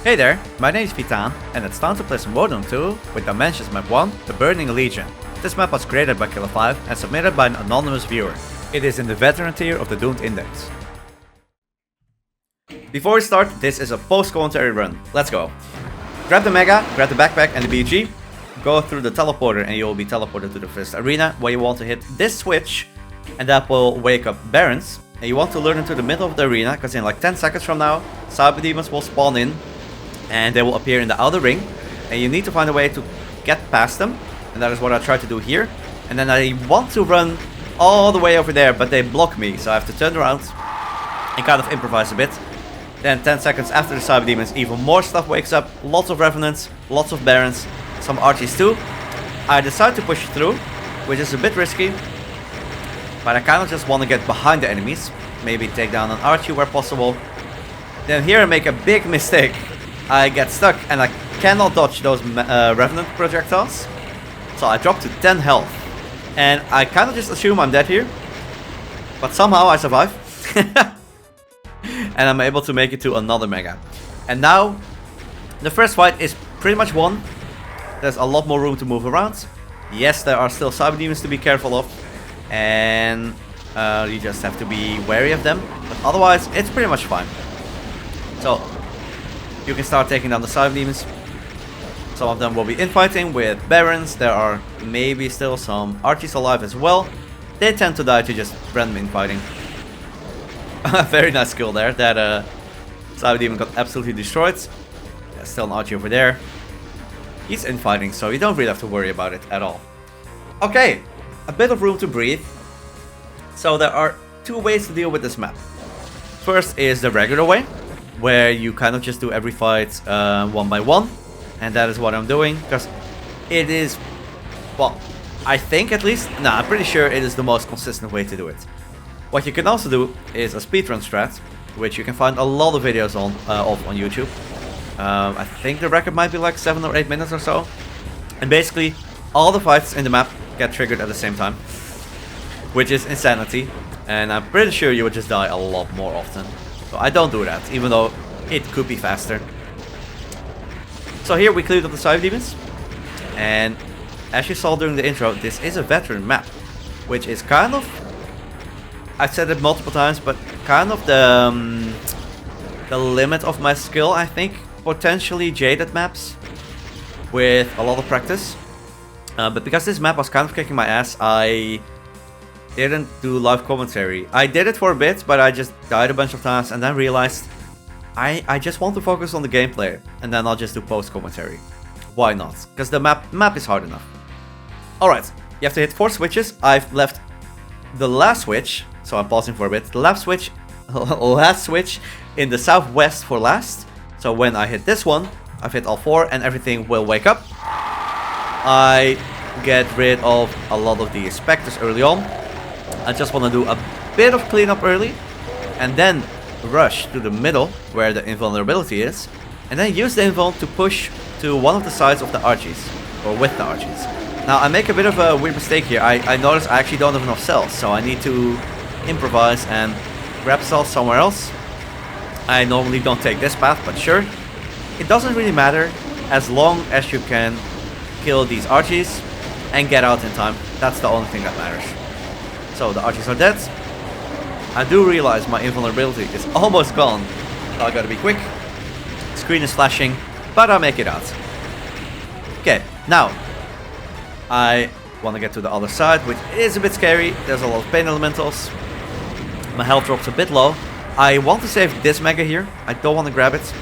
Hey there, my name is Vitaan, and it's time to play some Warzone 2 with Dimensions Map 1, The Burning Legion. This map was created by Killer5 and submitted by an anonymous viewer. It is in the veteran tier of the Doomed Index. Before we start, this is a post-commentary run. Let's go. Grab the Mega, grab the backpack and the BG, go through the teleporter and you will be teleported to the first arena where you want to hit this switch and that will wake up Barons. And you want to lure into the middle of the arena because in like 10 seconds from now, Cyber Demons will spawn in and they will appear in the outer ring and you need to find a way to get past them, and that is what I try to do here. And then I want to run all the way over there, but they block me, so I have to turn around and kind of improvise a bit. Then 10 seconds after the Cyber Demons, even more stuff wakes up, lots of Revenants, lots of Barons, some Archies too. I decide to push through, which is a bit risky, but I kind of just want to get behind the enemies, maybe take down an Archie where possible. Then here I make a big mistake. I get stuck and I cannot dodge those Revenant projectiles. So I drop to 10 health. And I kind of just assume I'm dead here. But somehow I survive. And I'm able to make it to another Mega. And now, the first fight is pretty much won. There's a lot more room to move around. Yes, there are still Cyber Demons to be careful of. And you just have to be wary of them. But otherwise, it's pretty much fine. So, you can start taking down the Cyber Demons. Some of them will be infighting with Barons. There are maybe still some Archies alive as well. They tend to die to just random infighting. Very nice skill there. That Cyber Demon got absolutely destroyed. There's still an Archie over there. He's infighting, so you don't really have to worry about it at all. Okay, a bit of room to breathe. So there are two ways to deal with this map. First is the regular way, where you kind of just do every fight one by one. And that is what I'm doing, because it is, well, I think at least, I'm pretty sure it is the most consistent way to do it. What you can also do is a speedrun strat, which you can find a lot of videos on YouTube. I think the record might be like 7 or 8 minutes or so. And basically, all the fights in the map get triggered at the same time, which is insanity. And I'm pretty sure you would just die a lot more often. So I don't do that, even though it could be faster. So here we cleared up the Cyber Demons. And as you saw during the intro, this is a veteran map, which is kind of, I've said it multiple times, but kind of the limit of my skill, I think. Potentially jaded maps with a lot of practice. But because this map was kind of kicking my ass, I didn't do live commentary. I did it for a bit, but I just died a bunch of times and then realized I just want to focus on the gameplay, and then I'll just do post commentary. Why not? Because the map is hard enough. Alright, you have to hit 4 switches. I've left the last switch, so I'm pausing for a bit. The last switch in the southwest for last. So when I hit this one, I've hit all 4 and everything will wake up. I get rid of a lot of the specters early on. I just want to do a bit of cleanup early and then rush to the middle where the invulnerability is, and then use the invul to push to one of the sides of the Archies, or with the Archies. Now I make a bit of a weird mistake here. I notice I actually don't have enough cells, so I need to improvise and grab cells somewhere else. I normally don't take this path, but sure. It doesn't really matter as long as you can kill these Archies and get out in time. That's the only thing that matters. So the Archies are dead. I do realize my invulnerability is almost gone, so I gotta be quick. Screen is flashing, but I make it out. Okay, now I want to get to the other side, which is a bit scary. There's a lot of pain elementals. My health drops a bit low. I want to save this Mega here. I don't want to grab it.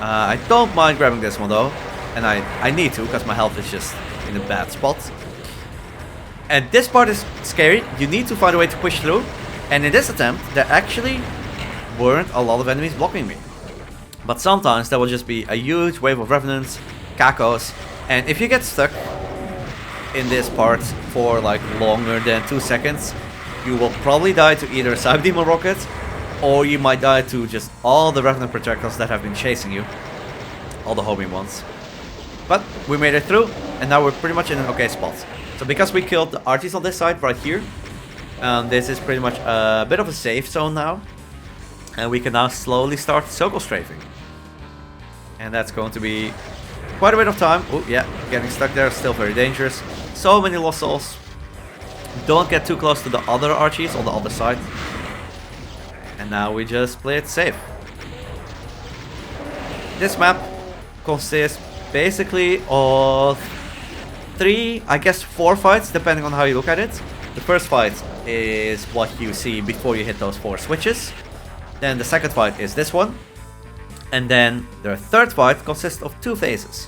I don't mind grabbing this one though, and I need to because my health is just in a bad spot. And this part is scary. You need to find a way to push through. And in this attempt, there actually weren't a lot of enemies blocking me. But sometimes there will just be a huge wave of Revenants, Kakos. And if you get stuck in this part for like longer than 2 seconds, you will probably die to either a Cyber Demon rocket, or you might die to just all the Revenant projectiles that have been chasing you. All the homing ones. But we made it through, and now we're pretty much in an okay spot. So because we killed the Archies on this side right here, this is pretty much a bit of a safe zone now. And we can now slowly start circle strafing. And that's going to be quite a bit of time. Oh, yeah, getting stuck there, still very dangerous. So many lost souls. Don't get too close to the other Archies on the other side. And now we just play it safe. This map consists basically of 3, I guess 4 fights, depending on how you look at it. The first fight is what you see before you hit those 4 switches. Then the second fight is this one. And then the third fight consists of 2 phases.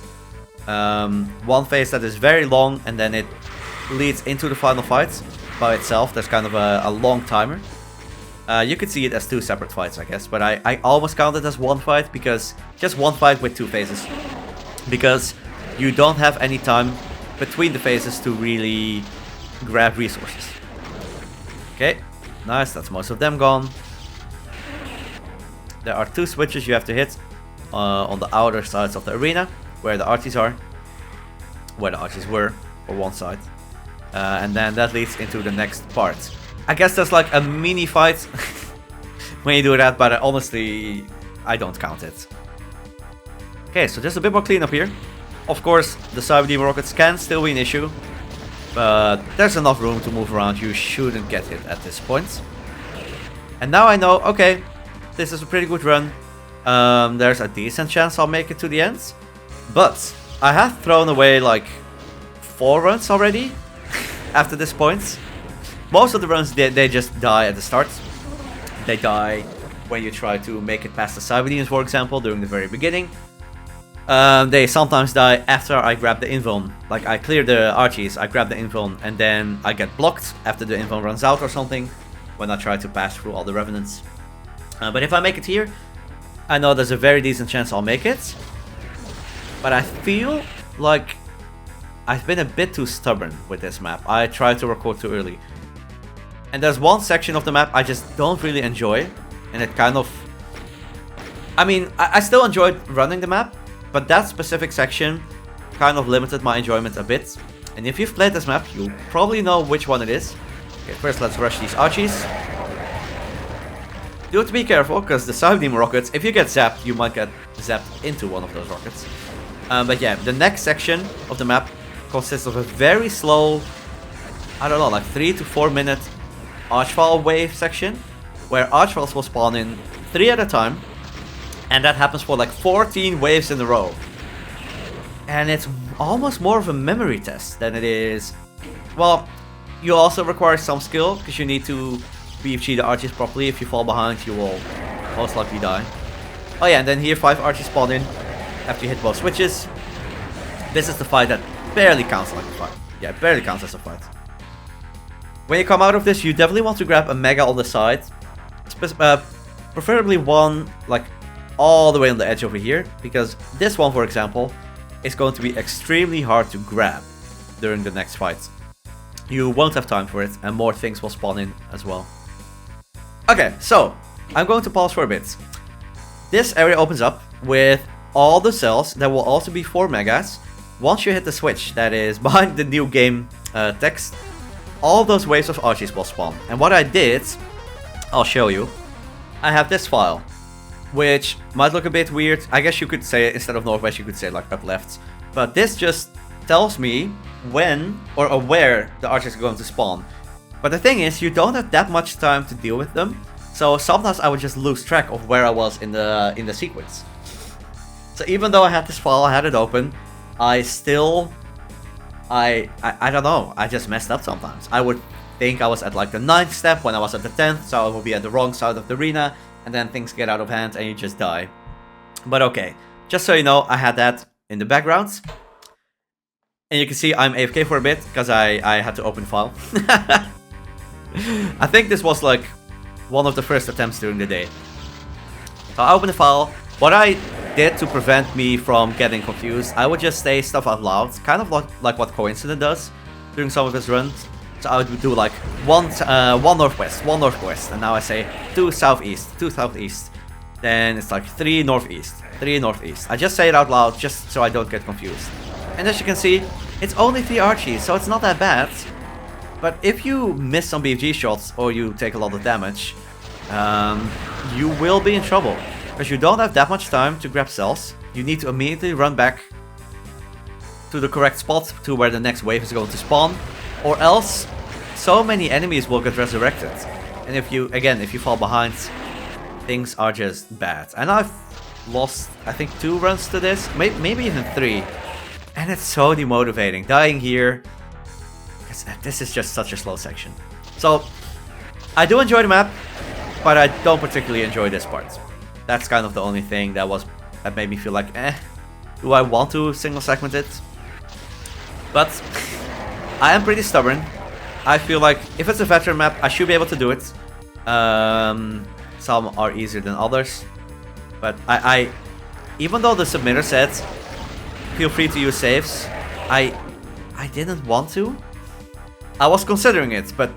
One phase that is very long, and then it leads into the final fight by itself. There's kind of a long timer. You could see it as 2 separate fights, I guess, but I almost count it as one fight, because just one fight with 2 phases. Because you don't have any time between the phases to really grab resources. Okay, nice, that's most of them gone. There are 2 switches you have to hit on the outer sides of the arena, where the Archies are. Where the Archies were, for one side. And then that leads into the next part. I guess there's like a mini fight when you do that, but honestly, I don't count it. Okay, so just a bit more cleanup here. Of course, the Cyber Demon rockets can still be an issue, but there's enough room to move around. You shouldn't get hit at this point. And now I know, okay, this is a pretty good run. There's a decent chance I'll make it to the end. But I have thrown away like 4 runs already after this point. Most of the runs, they just die at the start. They die when you try to make it past the Cyber Demons, for example, during the very beginning. They sometimes die after I grab the invuln. Like, I clear the Archies, I grab the invuln, and then I get blocked after the invuln runs out or something, when I try to pass through all the Revenants. But if I make it here, I know there's a very decent chance I'll make it. But I feel like I've been a bit too stubborn with this map. I tried to record too early. And there's one section of the map I just don't really enjoy. And it kind of... I mean, I still enjoyed running the map, but that specific section kind of limited my enjoyment a bit. And if you've played this map, you'll probably know which one it is. Okay, first let's rush these Archies. Do have to be careful, because the Cyber Demon rockets, if you get zapped, you might get zapped into one of those rockets. But yeah, the next section of the map consists of a very slow, I don't know, like 3 to 4 minute Archvile wave section, where Archviles will spawn in 3 at a time, and that happens for like 14 waves in a row. And it's almost more of a memory test than it is... Well, you also require some skill, because you need to BFG the Archies properly. If you fall behind, you will most likely die. Oh yeah, and then here 5 Archies spawn in after you hit both switches. This is the fight that barely counts like a fight. Yeah, it barely counts as a fight. When you come out of this, you definitely want to grab a Mega on the side. Preferably one, like, all the way on the edge over here. Because this one, for example, is going to be extremely hard to grab during the next fight. You won't have time for it, and more things will spawn in as well. Okay, so, I'm going to pause for a bit. This area opens up with all the cells. There will also be 4 Megas. Once you hit the switch that is behind the new game text, all those waves of Archies will spawn. And what I did, I'll show you. I have this file, which might look a bit weird. I guess you could say, instead of northwest, you could say like up left. But this just tells me when or where the Archies are going to spawn. But the thing is, you don't have that much time to deal with them. So sometimes I would just lose track of where I was in the sequence. So even though I had this file, I had it open, I still... I don't know, I just messed up sometimes. I would think I was at like the 9th step when I was at the 10th, so I will be at the wrong side of the arena, and then things get out of hand and you just die. But okay, just so you know, I had that in the background. And you can see I'm AFK for a bit, because I had to open the file. I think this was like one of the first attempts during the day. So I opened the file. What I did to prevent me from getting confused, I would just say stuff out loud, kind of like what Coincident does during some of his runs. So I would do like one northwest, and now I say 2 southeast, 2 southeast. Then it's like 3 northeast, 3 northeast. I just say it out loud just so I don't get confused. And as you can see, it's only 3 Archies, so it's not that bad. But if you miss some BFG shots or you take a lot of damage, you will be in trouble. because you don't have that much time to grab cells. You need to immediately run back to the correct spot to where the next wave is going to spawn, or else so many enemies will get resurrected. And if you fall behind, things are just bad. And I've lost, I think, 2 runs to this, maybe even 3. And it's so demotivating, dying here, because this is just such a slow section. So, I do enjoy the map, but I don't particularly enjoy this part. That's kind of the only thing that made me feel like, do I want to single segment it? But I am pretty stubborn. I feel like if it's a veteran map, I should be able to do it. Some are easier than others. But I even though the submitter said, feel free to use saves, I didn't want to. I was considering it, but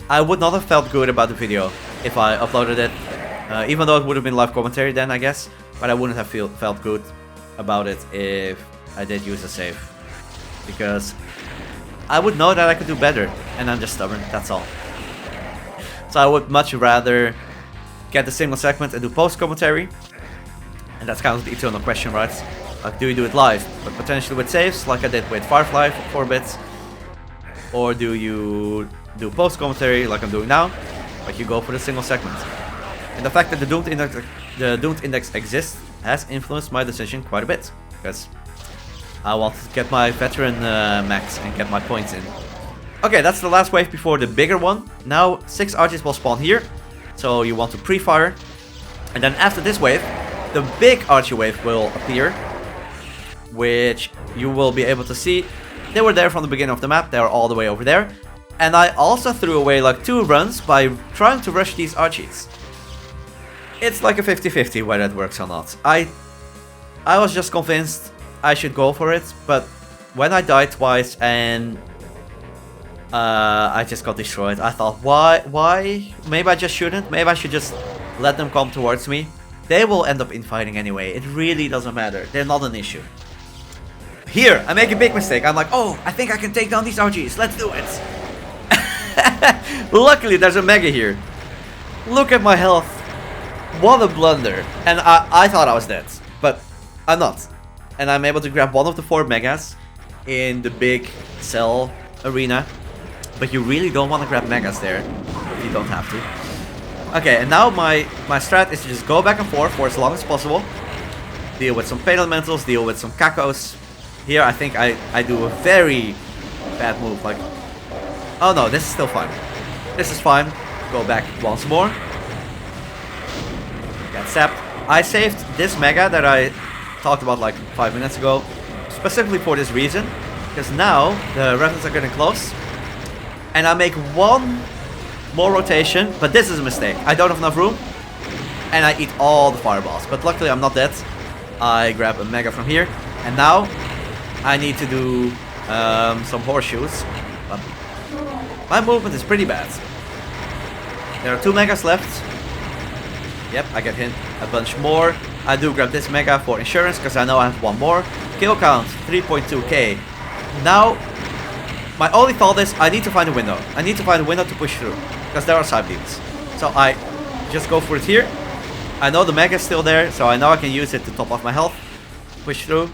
I would not have felt good about the video if I uploaded it. Even though it would have been live commentary then, I guess. But I wouldn't have felt good about it if I did use a save. Because I would know that I could do better, and I'm just stubborn, that's all. So I would much rather get the single segment and do post commentary. And that's kind of the eternal question, right? Like, do you do it live, but potentially with saves, like I did with Firefly for 4 bits? Or do you do post commentary like I'm doing now, but you go for the single segment? And the fact that the Doomed Index exists has influenced my decision quite a bit, because I wanted to get my veteran max and get my points in. Okay, that's the last wave before the bigger one. Now 6 archers will spawn here, so you want to pre-fire. And then after this wave, the big archer wave will appear, which you will be able to see. They were there from the beginning of the map, they are all the way over there. And I also threw away like 2 runs by trying to rush these archers. It's like a 50-50 whether that works or not. I was just convinced I should go for it, but when I died twice and I just got destroyed, I thought, why? Maybe I just shouldn't. Maybe I should just let them come towards me. They will end up infighting anyway. It really doesn't matter. They're not an issue. Here, I make a big mistake. I'm like, oh, I think I can take down these RGs. Let's do it. Luckily, there's a mega here. Look at my health. What a blunder. And I thought I was dead, but I'm not. And I'm able to grab one of the 4 megas in the big cell arena. But you really don't want to grab megas there if you don't have to. Okay, and now my strat is to just go back and forth for as long as possible. Deal with some pain elementals, deal with some kakos. Here I think I do a very bad move, like, oh no, this is still fine. This is fine. Go back once more. Get zapped. I saved this mega that I talked about like 5 minutes ago, specifically for this reason, because now the revenants are getting close, and I make 1 more rotation, but this is a mistake. I don't have enough room, and I eat all the fireballs, but luckily I'm not dead. I grab a mega from here, and now I need to do some horseshoes, but my movement is pretty bad. There are 2 megas left. Yep, I get hit a bunch more. I do grab this mega for insurance, because I know I have 1 more. Kill count, 3.2k. Now, my only thought is, I need to find a window. I need to find a window to push through, because there are side beams. So I just go for it here. I know the mega is still there, so I know I can use it to top off my health. Push through.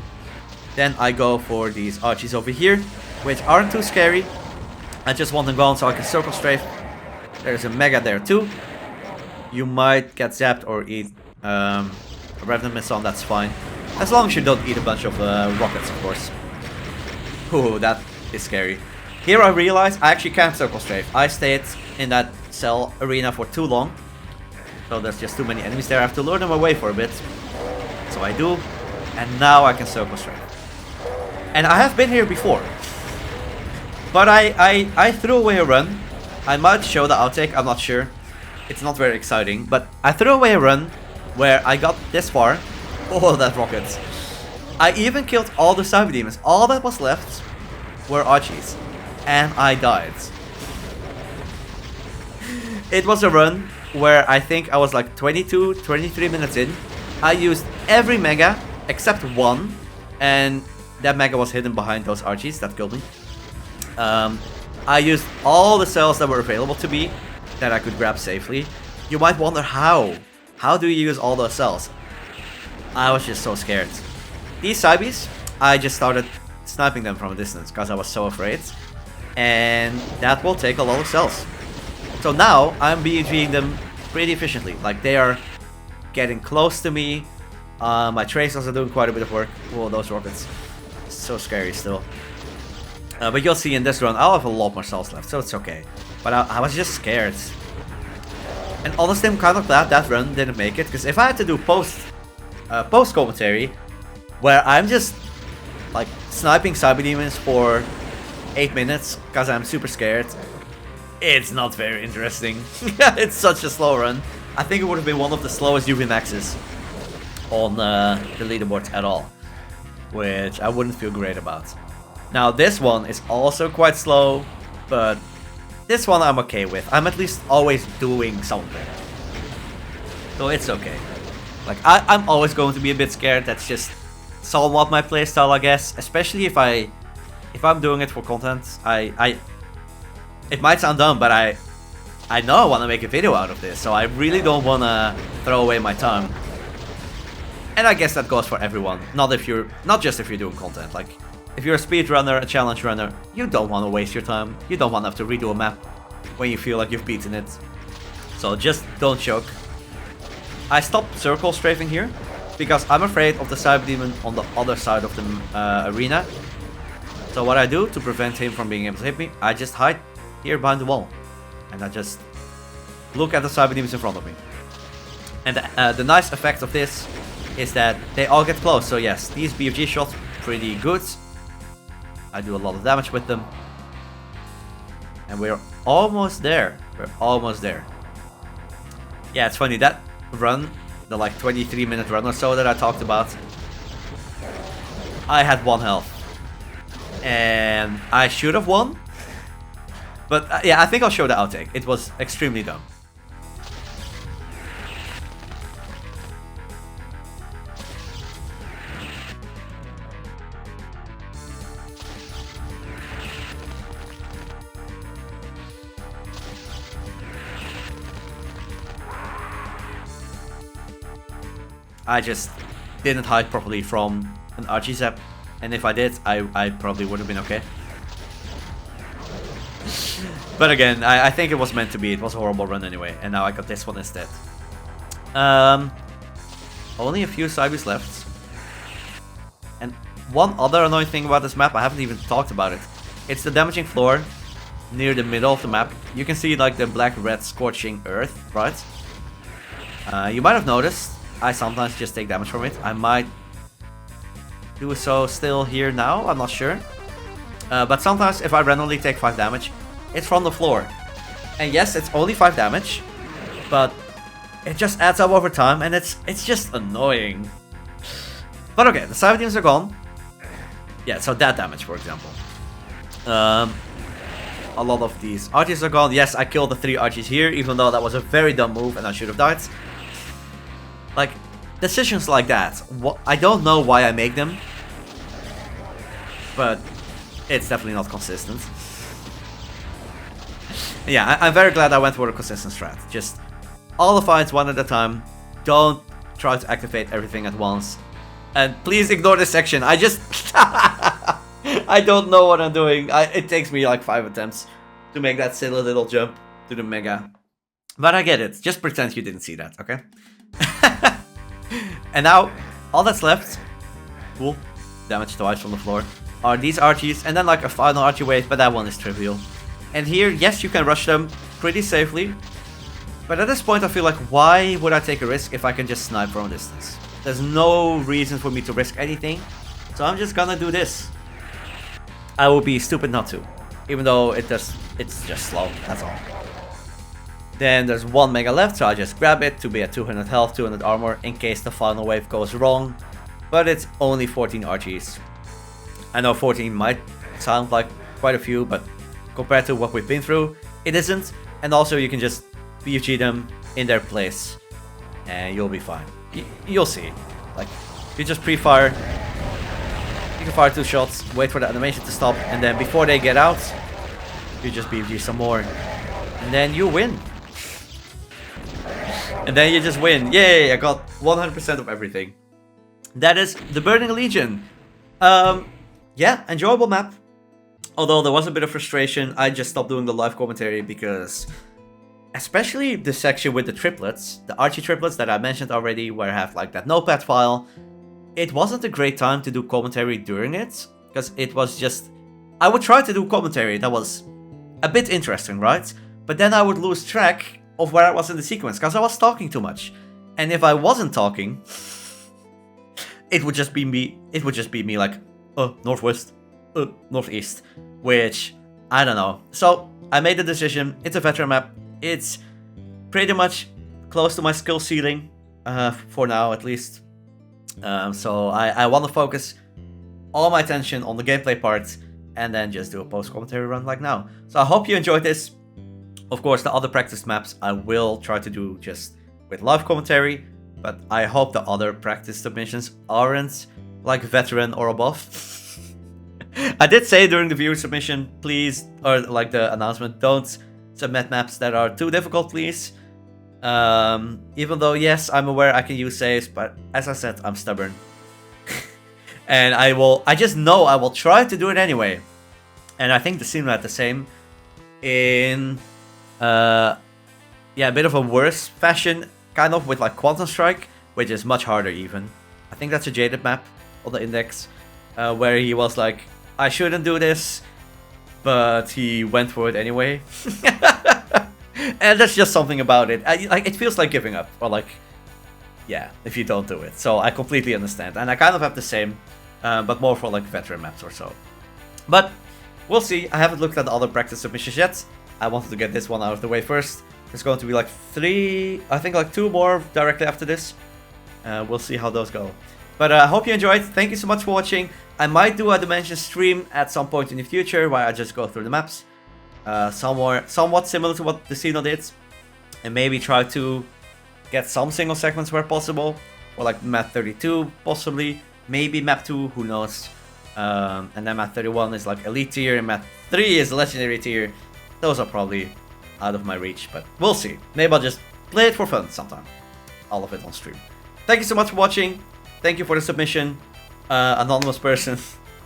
Then I go for these archies over here, which aren't too scary. I just want them gone so I can circle strafe. There's a mega there too. You might get zapped or eat a revenant missile, that's fine. As long as you don't eat a bunch of rockets, of course. Ooh, that is scary. Here I realize I actually can't circle strafe. I stayed in that cell arena for too long. So there's just too many enemies there. I have to lure them away for a bit. So I do. And now I can circle strafe. And I have been here before. But I threw away a run. I might show the outtake, I'm not sure. It's not very exciting. But I threw away a run where I got this far. Oh, that rocket. I even killed all the cyber demons. All that was left were archies. And I died. It was a run where I think I was like 22, 23 minutes in. I used every mega except 1. And that mega was hidden behind those archies that killed me. I used all the cells that were available to me that I could grab safely. You might wonder how. How do you use all those cells? I was just so scared. These Cybes, I just started sniping them from a distance because I was so afraid. And that will take a lot of cells. So now I'm BGing them pretty efficiently. Like they are getting close to me. My tracers are doing quite a bit of work. Whoa, those rockets. So scary still. But you'll see in this run, I'll have a lot more cells left, so it's okay. But I was just scared. And honestly, I'm kind of glad that run didn't make it. Because if I had to do post commentary, where I'm just like sniping Cyber Demons for 8 minutes because I'm super scared, it's not very interesting. It's such a slow run. I think it would have been one of the slowest UV maxes on the leaderboard at all, which I wouldn't feel great about. Now this one is also quite slow, but this one I'm okay with. I'm at least always doing something, so it's okay. Like I'm always going to be a bit scared. That's just somewhat my playstyle, I guess. Especially if I'm doing it for content. It might sound dumb, but I know I want to make a video out of this, so I really don't want to throw away my time. And I guess that goes for everyone. Not just if you're doing content. Like if you're a speedrunner, a challenge runner, you don't want to waste your time. You don't want to have to redo a map when you feel like you've beaten it. So just don't choke. I stopped circle strafing here because I'm afraid of the Cyber Demon on the other side of the arena. So what I do to prevent him from being able to hit me, I just hide here behind the wall. And I just look at the Cyber Demons in front of me. And the nice effect of this is that they all get close. So yes, these BFG shots pretty good. I do a lot of damage with them. And we're almost there. We're almost there. Yeah, it's funny, that run, the like 23-minute run or so that I talked about, I had 1 health. And I should have won. But yeah, I think I'll show the outtake. It was extremely dumb. I just didn't hide properly from an Archie Zap, and if I did, I probably would have been okay. But again, I think it was meant to be. It was a horrible run anyway, and now I got this one instead. Only a few Cybes left. And one other annoying thing about this map, I haven't even talked about it. It's the damaging floor near the middle of the map. You can see like the black-red scorching earth, right? You might have noticed I sometimes just take damage from it. I might do so still here now, I'm not sure. But sometimes if I randomly take 5 damage, it's from the floor. And yes, it's only 5 damage, but it just adds up over time and it's just annoying. But okay, the Cyber Demons are gone. Yeah, so that damage, for example. A lot of these Archies are gone. Yes, I killed the 3 Archies here, even though that was a very dumb move and I should have died. Like, decisions like that, I don't know why I make them, but it's definitely not consistent. Yeah, I'm very glad I went for a consistent strat. Just all the fights one at a time. Don't try to activate everything at once. And please ignore this section. I just... I don't know what I'm doing. It takes me like 5 attempts to make that silly little jump to the Mega. But I get it. Just pretend you didn't see that, okay? And now, all that's left, cool, damage twice from the floor, are these Archies, and then like a final Archie wave, but that one is trivial. And here, yes, you can rush them pretty safely, but at this point I feel like, why would I take a risk if I can just snipe from a distance? There's no reason for me to risk anything, so I'm just gonna do this. I would be stupid not to, even though it's just slow, that's all. Then there's 1 Mega left, so I just grab it to be at 200 health, 200 armor, in case the final wave goes wrong. But it's only 14 Archies. I know 14 might sound like quite a few, but compared to what we've been through, it isn't. And also you can just BFG them in their place, and you'll be fine. You'll see. Like, you just pre-fire, you can fire 2 shots, wait for the animation to stop, and then before they get out, you just BFG some more, and then you win. And then you just win. Yay, I got 100% of everything. that is the Burning Legion. Yeah, enjoyable map. Although there was a bit of frustration, I just stopped doing the live commentary because, especially the section with the triplets, the Archie triplets that I mentioned already, where I have like that notepad file, it wasn't a great time to do commentary during it, because it was just, I would try to do commentary that was a bit interesting, right? But then I would lose track of where I was in the sequence, because I was talking too much. And if I wasn't talking, it would just be me like, northwest, northeast, which, I don't know. So, I made the decision, it's a veteran map, it's pretty much close to my skill ceiling, for now at least. So I want to focus all my attention on the gameplay part, and then just do a post-commentary run like now. So I hope you enjoyed this. Of course, the other practice maps I will try to do just with live commentary, but I hope the other practice submissions aren't like veteran or above. I did say during the viewer submission, please, or like the announcement, don't submit maps that are too difficult, please. Even though, yes, I'm aware I can use saves, but as I said, I'm stubborn. And I just know I will try to do it anyway. And I think the scene had the same in, yeah, a bit of a worse fashion, kind of, with like Quantum Strike, which is much harder even. I think that's a Jaded map on the index, where he was like, I shouldn't do this, but he went for it anyway. And that's just something about it. It feels like giving up, or like, yeah, if you don't do it. So I completely understand, and I kind of have the same, but more for like veteran maps or so. But we'll see. I haven't looked at the other practice submissions yet. I wanted to get this one out of the way first. There's going to be like 3, I think like 2 more directly after this. We'll see how those go. But I hope you enjoyed. Thank you so much for watching. I might do a Dimension stream at some point in the future where I just go through the maps. Somewhat similar to what the Xeno did. And maybe try to get some single segments where possible. Or like map 32 possibly. Maybe map 2, who knows. And then map 31 is like elite tier, and map 3 is legendary tier. Those are probably out of my reach, but we'll see. Maybe I'll just play it for fun sometime. All of it on stream. Thank you so much for watching. Thank you for the submission, anonymous person.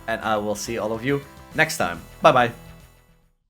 And I will see all of you next time. Bye bye.